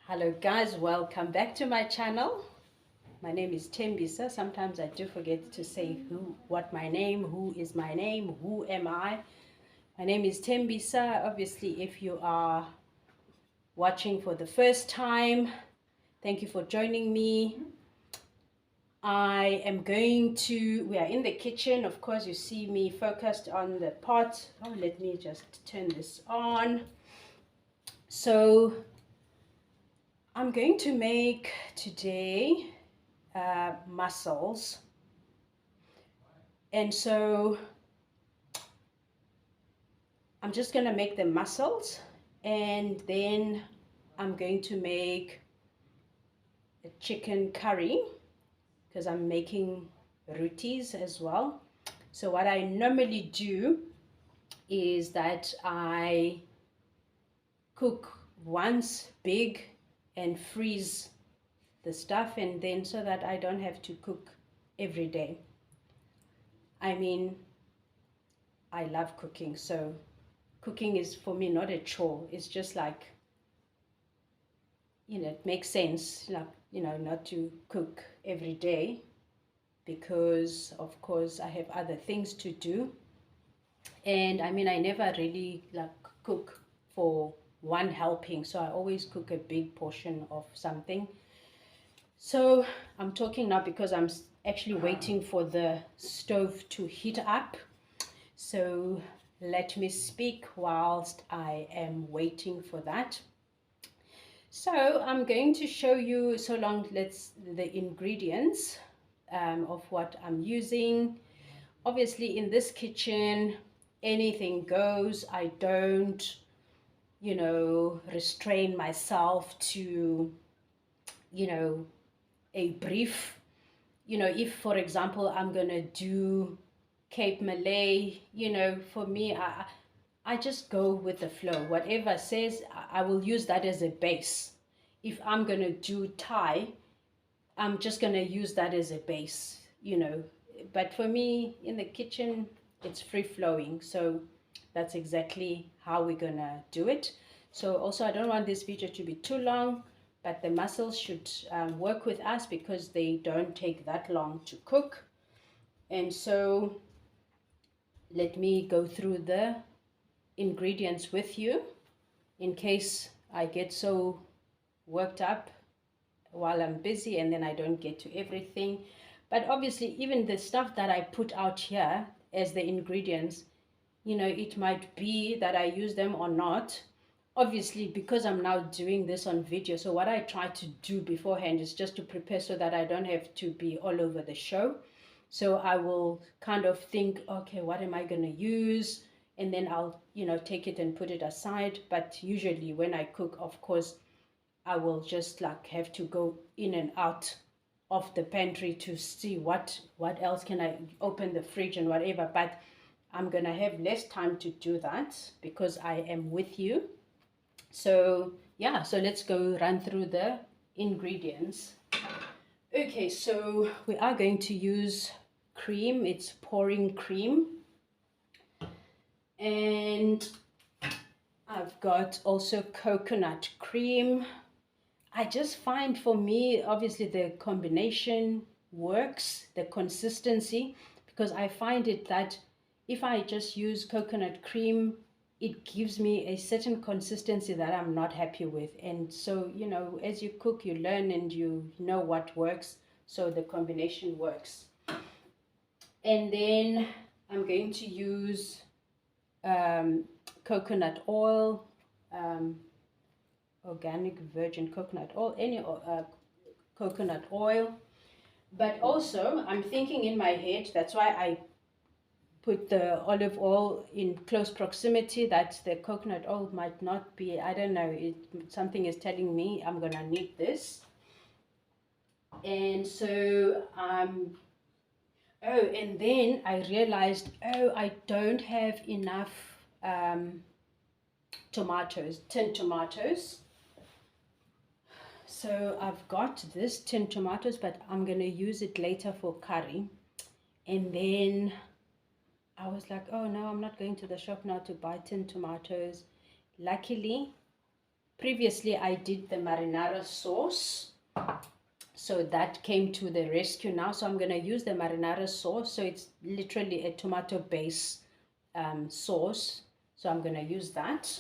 Hello guys, welcome back to my channel. My name is Tembisa. Sometimes I do forget to say who is my name, who am I. My name is Tembisa. Obviously, if you are watching for the first time, thank you for joining me. We are in the kitchen. Of course, you see me focused on the pot. Oh, let me just turn this on. So I'm going to make today mussels, and so I'm just gonna make the mussels, and then I'm going to make a chicken curry because I'm making rotis as well. So what I normally do is that I cook once big and freeze the stuff, and then so that I don't have to cook every day. I mean, I love cooking, so cooking is for me not a chore. It's just like, it makes sense, like, not to cook every day because, of course, I have other things to do. And I mean, I never really like cook for one helping, so I always cook a big portion of something. So I'm talking now because I'm actually waiting for the stove to heat up. So let me speak whilst I am waiting for that. So I'm going to show you the ingredients of what I'm using. Obviously in this kitchen, anything goes. I don't, restrain myself to, a brief. If for example I'm gonna do Cape Malay, for me, I just go with the flow. Whatever says, I will use that as a base. If I'm gonna do Thai, I'm just gonna use that as a base. But for me, in the kitchen, it's free flowing. So that's exactly how we're gonna do it. So also, I don't want this video to be too long, but the mussels should work with us because they don't take that long to cook. And so let me go through the ingredients with you in case I get so worked up while I'm busy and then I don't get to everything. But obviously, even the stuff that I put out here as the ingredients, it might be that I use them or not. Obviously, because I'm now doing this on video, so what I try to do beforehand is just to prepare so that I don't have to be all over the show. So I will kind of think, okay, what am I going to use? And then I'll, take it and put it aside. But usually when I cook, of course, I will just like have to go in and out of the pantry to see what else can I open the fridge and whatever. But I'm going to have less time to do that because I am with you. So yeah, so let's go run through the ingredients. Okay, so we are going to use cream. It's pouring cream. And I've got also coconut cream. I just find for me, obviously the combination works, the consistency, because I find it that if I just use coconut cream, it gives me a certain consistency that I'm not happy with. And so, as you cook, you learn and you know what works. So the combination works. And then I'm going to use coconut oil, organic virgin coconut oil, any coconut oil. But also, I'm thinking in my head, that's why I put the olive oil in close proximity, that the coconut oil might not be, I don't know, something is telling me I'm gonna need this. And so oh, and then I realized, I don't have enough tomatoes, tin tomatoes. So I've got this tin tomatoes, but I'm gonna use it later for curry. And then I was like, oh no, I'm not going to the shop now to buy tin tomatoes. Luckily, previously I did the marinara sauce, so that came to the rescue now. So I'm going to use the marinara sauce. So it's literally a tomato base sauce. So I'm going to use that.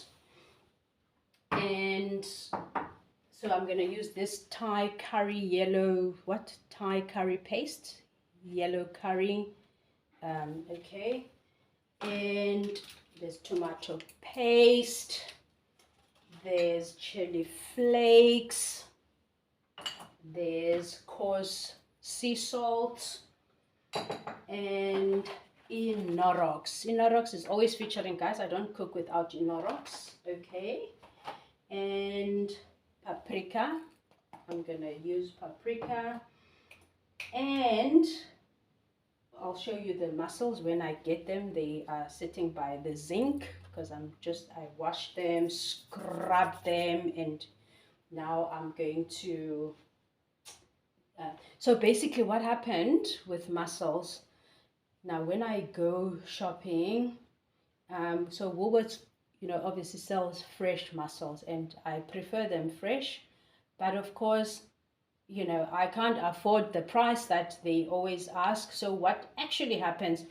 And so I'm going to use this Thai curry yellow, Thai curry paste, yellow curry. Okay. And there's tomato paste. There's chili flakes. There's coarse sea salt and Inorox. Inorox is always featuring, guys. I don't cook without Inorox. Okay. And paprika. I'm gonna use paprika. And I'll show you the mussels when I get them. They are sitting by the zinc because I washed them, scrubbed them, and now I'm going to so basically what happened with mussels, now when I go shopping, so Woolworths, obviously sells fresh mussels and I prefer them fresh, but of course, I can't afford the price that they always ask. So what actually happens,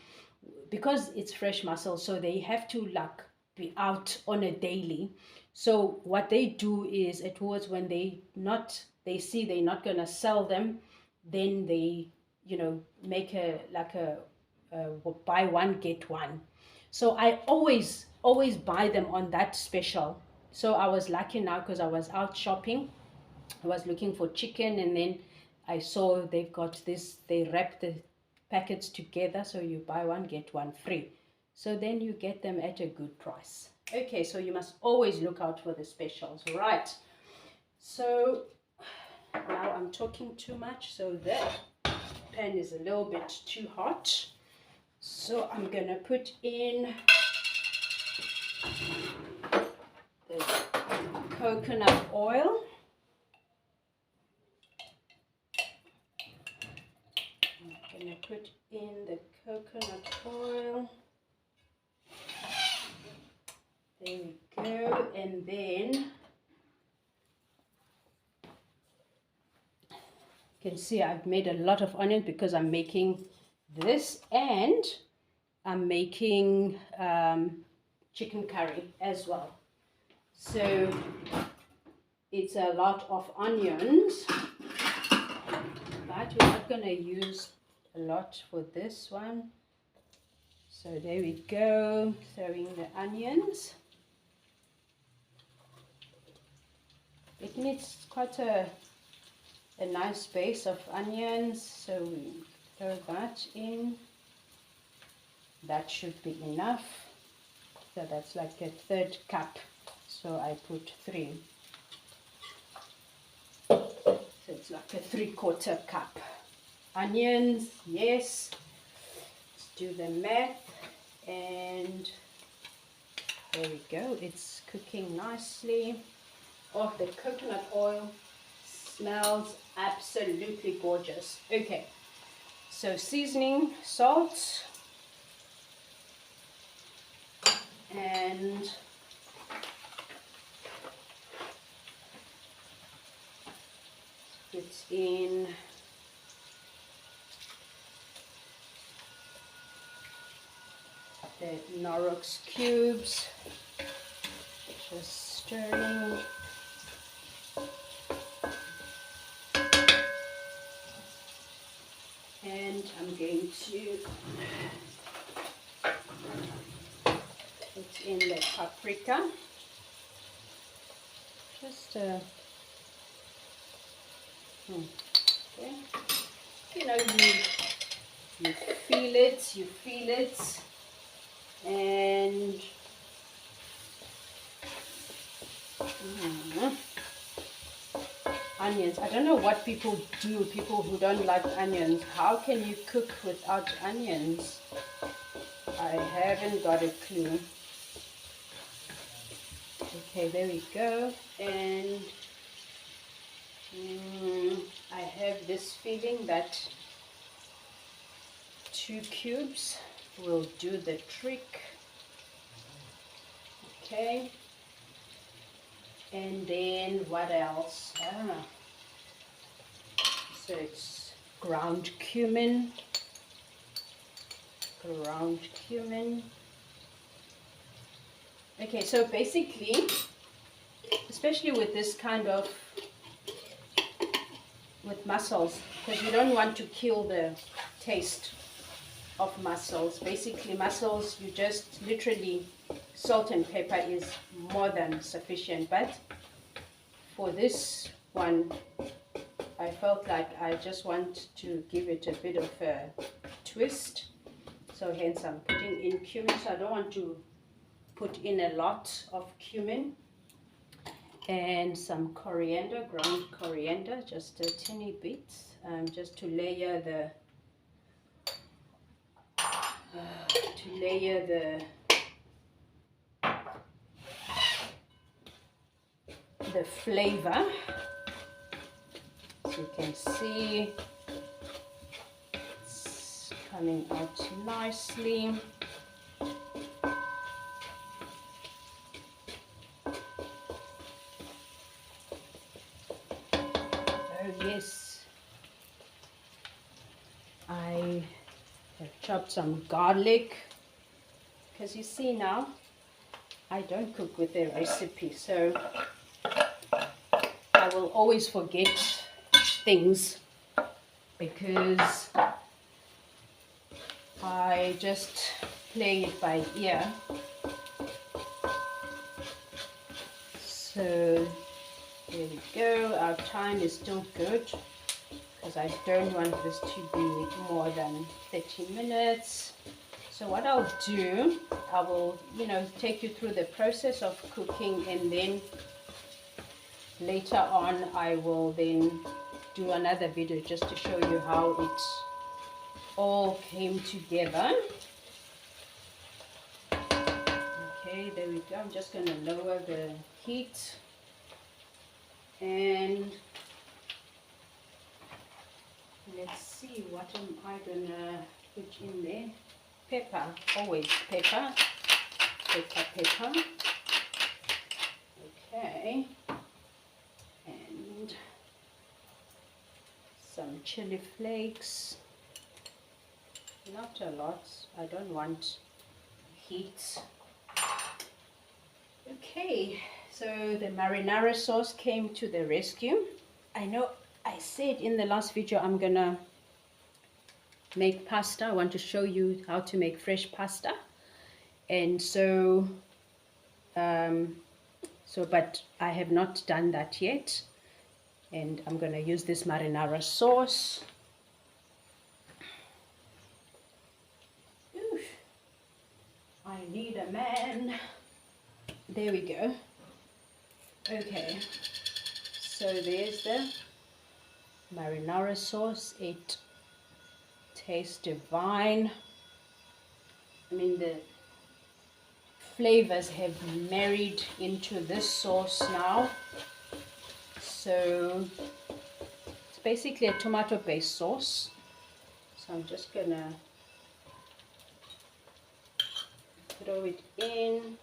because it's fresh mussels, so they have to like be out on a daily. So what they do is at Woolworths, when they see they're not gonna sell them, then they make a buy one get one. So I always buy them on that special. So I was lucky now because I was out shopping. I was looking for chicken, and then I saw they've got this, they wrap the packets together, so you buy one get one free. So then you get them at a good price. Okay, so you must always look out for the specials, right? So now I'm talking too much, so the pan is a little bit too hot. So I'm gonna put in the coconut oil. I'm gonna put in the coconut oil. There we go, and then you can see I've made a lot of onion because I'm making this, and I'm making chicken curry as well. So it's a lot of onions, but we're not going to use a lot for this one. So there we go, throwing the onions. It needs quite a nice base of onions, so we throw that in. That should be enough. So that's like a third cup, so I put 3. So it's like a 3/4 cup. Onions, yes. Let's do the math, and there we go. It's cooking nicely. Oh, the coconut oil smells absolutely gorgeous. Okay, so seasoning, salt, and put in the Knorrox cubes, just stirring. And I'm going to put in the paprika. Just okay. You feel it, and onions. I don't know what people do, people who don't like onions. How can you cook without onions? I haven't got a clue. Okay, there we go. And I have this feeling that 2 cubes will do the trick. Okay. And then what else? So it's ground cumin. Okay, so basically, especially with this kind of, with mussels, because you don't want to kill the taste of mussels. Basically, mussels, you just literally, salt and pepper is more than sufficient. But for this one, I felt like I just want to give it a bit of a twist. So hence I'm putting in cumin. So I don't want to put in a lot of cumin. And some coriander, ground coriander, just a tiny bit, just to layer the flavor. So you can see it's coming out nicely. Yes, I have chopped some garlic, because you see now I don't cook with a recipe, so I will always forget things because I just play it by ear. So there we go. Our time is still good because I don't want this to be more than 30 minutes. So what I'll do, I will, take you through the process of cooking, and then later on I will then do another video just to show you how it all came together. Okay, there we go. I'm just going to lower the heat. And let's see, what am I gonna put in there? Pepper, always pepper. Okay, and some chili flakes. Not a lot, I don't want heat. Okay, so the marinara sauce came to the rescue. I know I said in the last video I'm gonna make pasta. I want to show you how to make fresh pasta. And so but I have not done that yet. And I'm gonna use this marinara sauce. Oof. I need a man. There we go. Okay, so there's the marinara sauce. It tastes divine. I mean, the flavors have married into this sauce now. So it's basically a tomato based sauce. So I'm just gonna throw it in.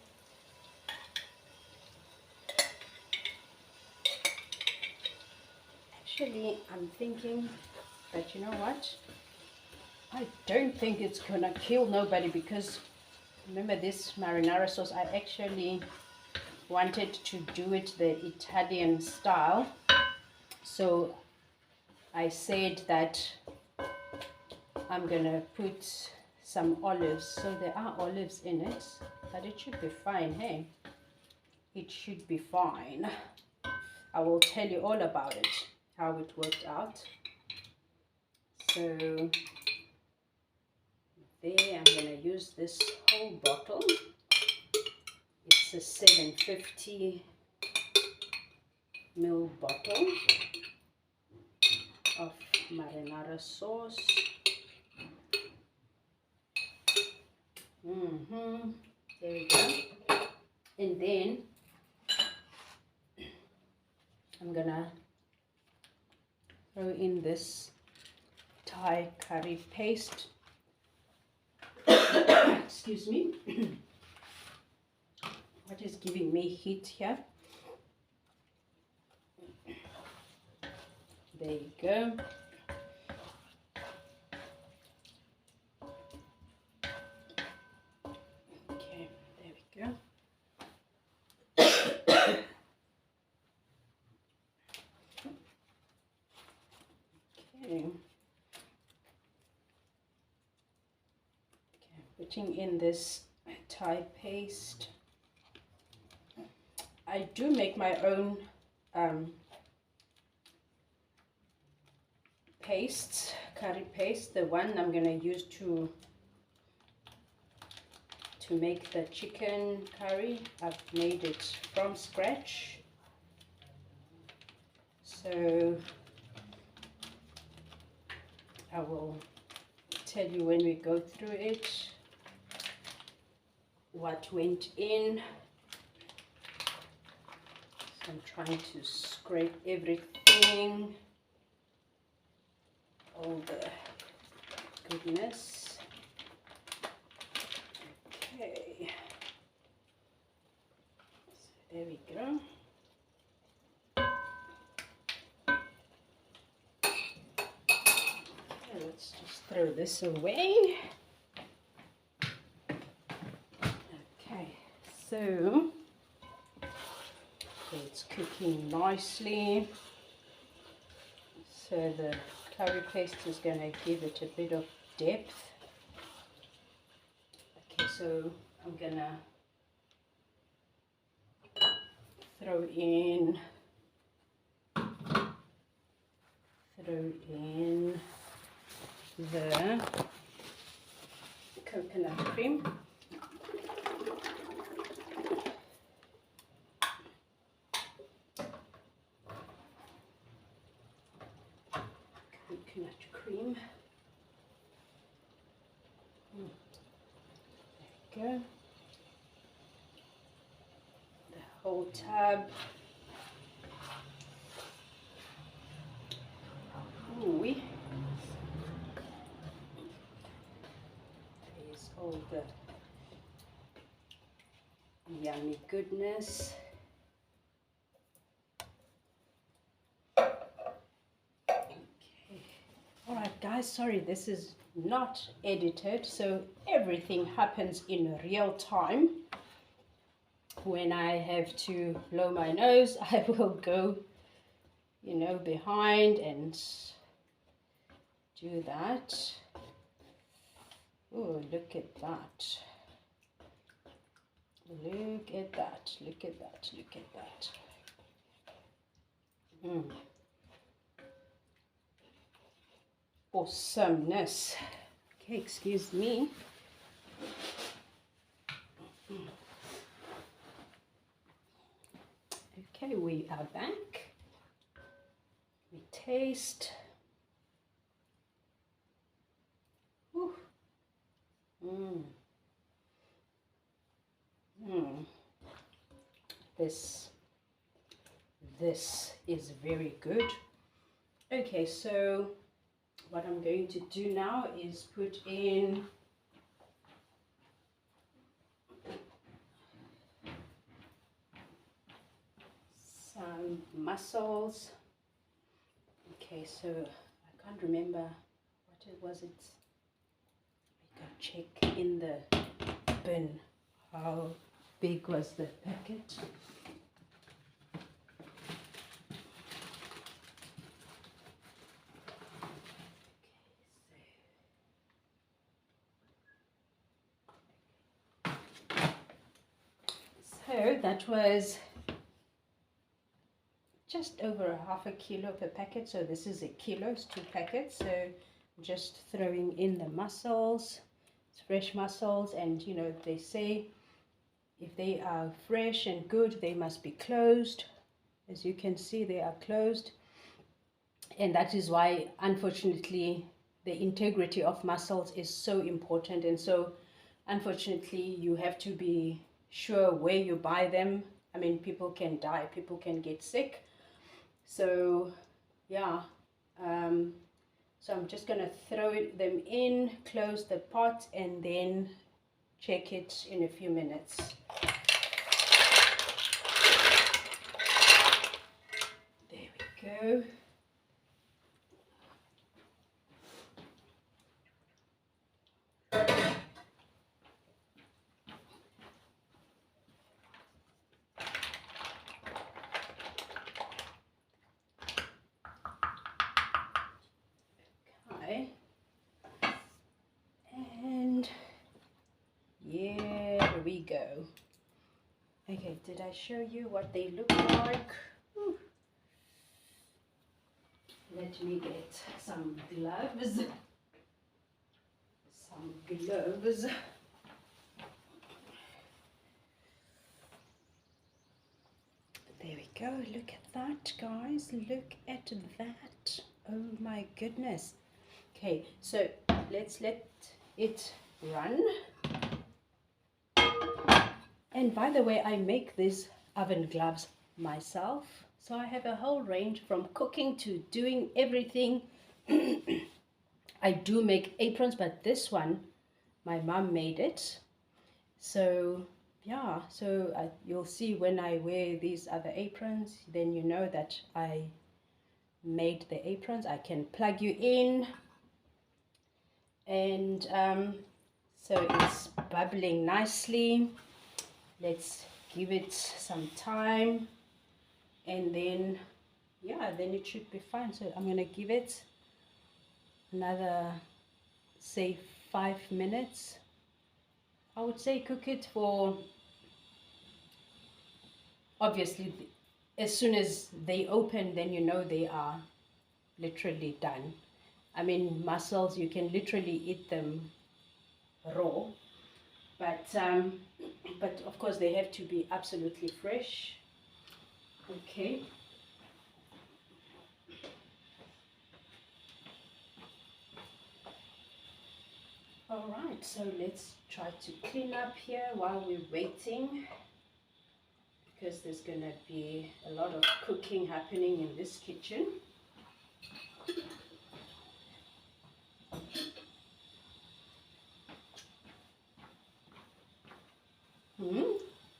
Actually, I'm thinking that, you know what, I don't think it's gonna kill nobody, because remember this marinara sauce, I actually wanted to do it the Italian style. So I said that I'm gonna put some olives. So there are olives in it, but it should be fine. Hey, it should be fine. I will tell you all about it, how it worked out. So there, I'm gonna use this whole bottle. It's a 750 ml bottle of marinara sauce. There we go. And then I'm gonna throw in this Thai curry paste. Excuse me. What is giving me heat here? There you go. Okay, there we go. Okay. Putting in this Thai paste. I do make my own pastes, curry paste. The one I'm gonna use to make the chicken curry, I've made it from scratch. So I will tell you when we go through it what went in. So I'm trying to scrape everything, all the goodness. Okay, so there we go. Okay, let's just throw this away. Okay, so it's cooking nicely. So the curry paste is going to give it a bit of depth. Okay, so I'm going to throw in the coconut cream. Coconut cream. There we go. The whole tub. Ooh. There's all the yummy goodness. Alright guys, sorry this is not edited, so everything happens in real time. When I have to blow my nose, I will go, you know, behind and do that. Oh, look at that. Look at that, look at that, look at that. Awesomeness. Okay, excuse me. Okay, we are back. We taste. Ooh. This is very good. Okay, so what I'm going to do now is put in some mussels. Okay, so I can't remember what it was. Let me go check in the bin. How big was the packet? So that was just over half a kilo per packet. So this is a kilo, it's 2 packets. So just throwing in the mussels. It's fresh mussels, and you know they say if they are fresh and good, they must be closed. As you can see, they are closed, and that is why, unfortunately, the integrity of mussels is so important. And so unfortunately you have to be sure where you buy them. I mean, people can die, people can get sick. So yeah, so I'm just gonna throw them in, close the pot, and then check it in a few minutes. There we go. Okay, did I show you what they look like? Ooh. Let me get some gloves. Some gloves. There we go. Look at that, guys. Look at that. Oh my goodness. Okay, so let's let it run. And by the way, I make these oven gloves myself. So I have a whole range from cooking to doing everything. I do make aprons, but this one, my mom made it. So yeah, so you'll see when I wear these other aprons, then you know that I made the aprons. I can plug you in. And so it's bubbling nicely. Let's give it some time, and then yeah, then it should be fine. So I'm gonna give it another, say, 5 minutes. I would say cook it for, obviously, as soon as they open, then you know they are literally done. I mean, mussels, you can literally eat them raw, but of course they have to be absolutely fresh. Okay. All right, so let's try to clean up here while we're waiting, because there's gonna be a lot of cooking happening in this kitchen.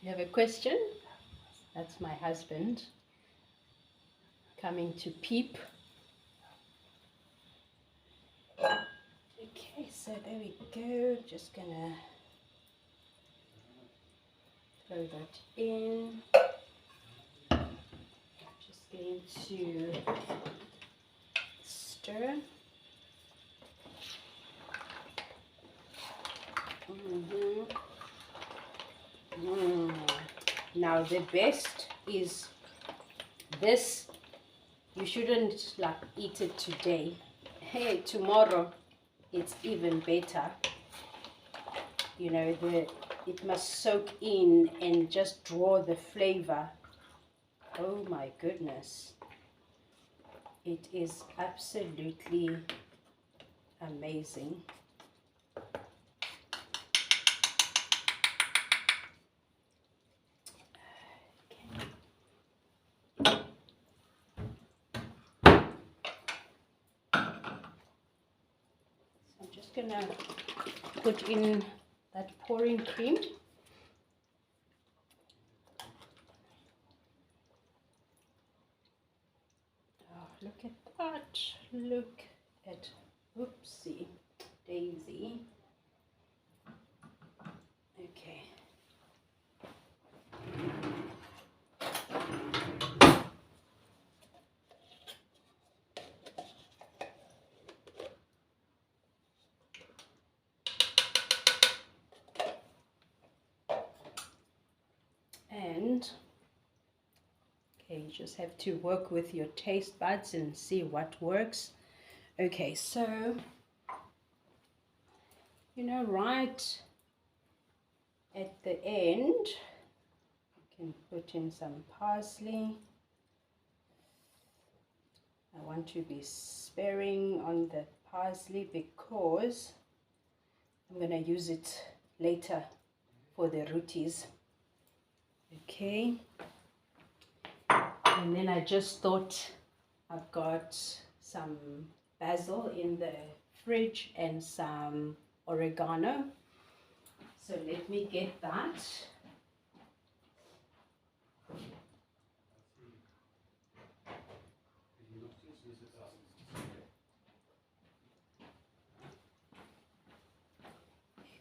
You have a question? That's my husband coming to peep. Okay, so there we go. Just gonna throw that in. Just going to stir. Now the best is this. You shouldn't like eat it today. Hey, tomorrow it's even better. You know, it must soak in and just draw the flavor. Oh my goodness. It is absolutely amazing. I'm just gonna put in that pouring cream. Oh, look at that. Look at, oopsie daisy. Okay. And okay, you just have to work with your taste buds and see what works. Okay, so you know, right at the end you can put in some parsley. I want to be sparing on the parsley because I'm going to use it later for the rotis. Okay, and then I just thought I've got some basil in the fridge and some oregano, so let me get that.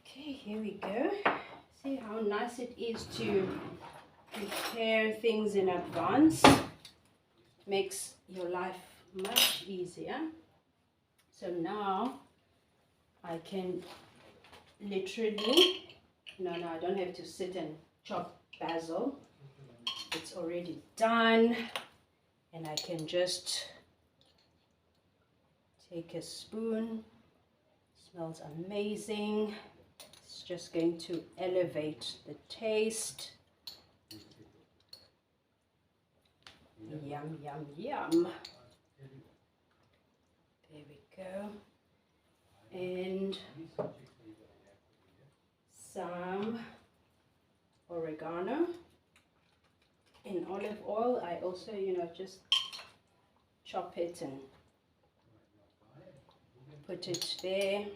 Okay, here we go. See how nice it is to prepare things in advance. Makes your life much easier. So now I can literally, no, I don't have to sit and chopped basil. It's already done, and I can just take a spoon. Smells amazing. It's just going to elevate the taste. Yum, yum, yum. There we go. And some oregano. In olive oil, I also, just chop it and put it there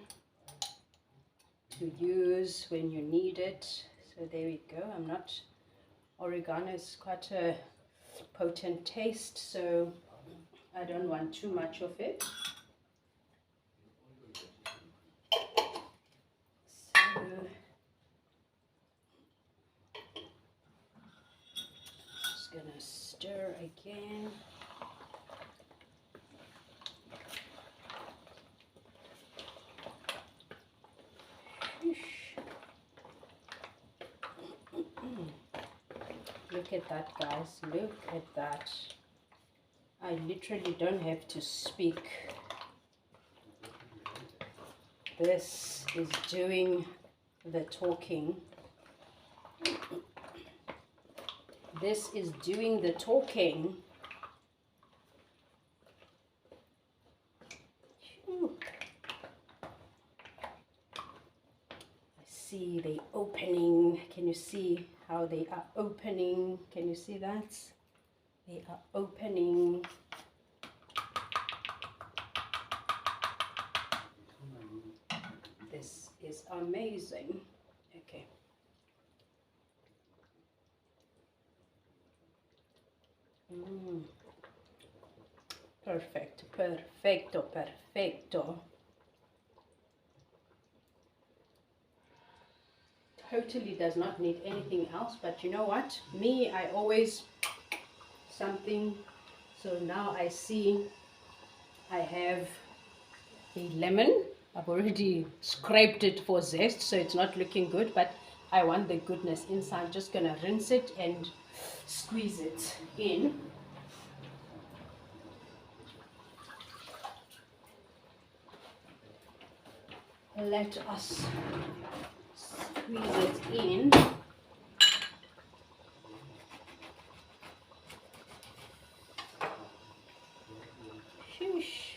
to use when you need it. So there we go. Oregano is quite a potent taste, so I don't want too much of it. So just gonna stir again. Look at that, guys. Look at that. I literally don't have to speak. This is doing the talking. This is doing the talking. I see they opening. Can you see how they are opening? Can you see that? They are opening. This is amazing. Okay. Perfect, perfecto, perfecto. Totally does not need anything else, but you know what? Me, I always something. So now I see I have a lemon. I've already scraped it for zest, so it's not looking good, but I want the goodness inside. I'm just gonna rinse it and squeeze it in. Let us squeeze it in. Shoosh.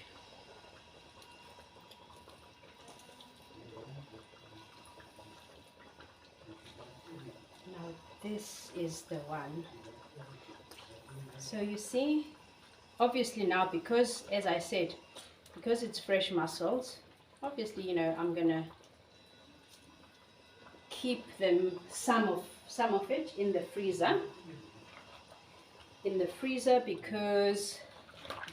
Now this is the one. So you see, obviously now, because as I said, because it's fresh mussels, obviously, I'm gonna keep them some of it in the freezer. Because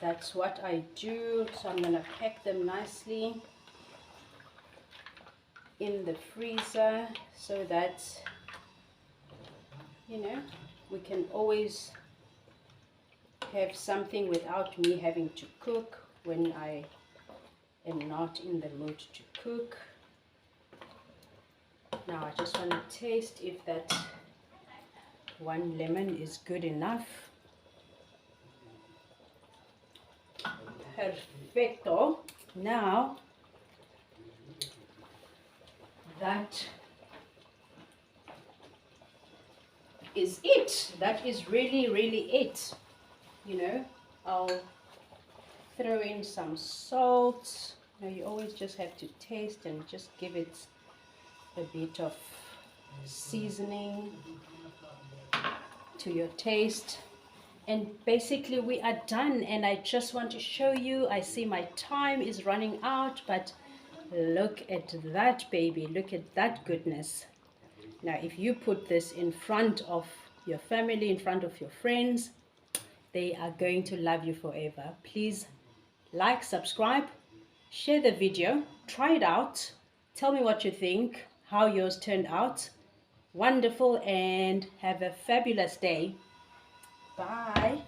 that's what I do. So I'm gonna pack them nicely in the freezer so that we can always have something without me having to cook when I am not in the mood to cook. Now I just want to taste if that one lemon is good enough. Perfecto. Now that is it. That is really it. I'll throw in some salt. You always just have to taste and just give it a bit of seasoning to your taste. And basically we are done, and I just want to show you, I see my time is running out, but look at that, baby. Look at that goodness. Now if you put this in front of your family, in front of your friends, they are going to love you forever. Please like, subscribe, share the video, try it out, tell me what you think, how yours turned out. Wonderful, and have a fabulous day. Bye.